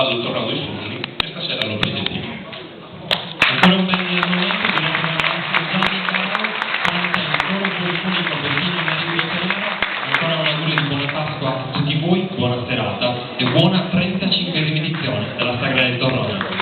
vado tornando i soldi e stasera lo presentiamo. Ancora un bel momento di Gianni Carlo, ancora un polifonico Bettino Mario Ferrera, ancora un augurio di buona Pasqua a tutti voi, buona serata e buona 35esima edizione della Sagra del Torrone.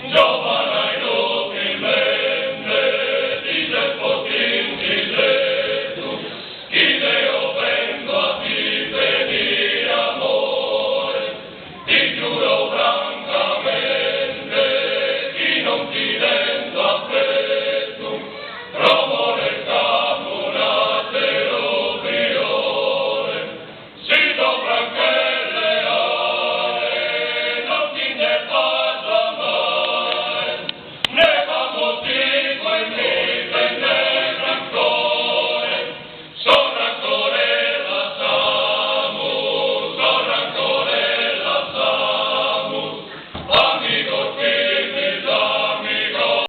No!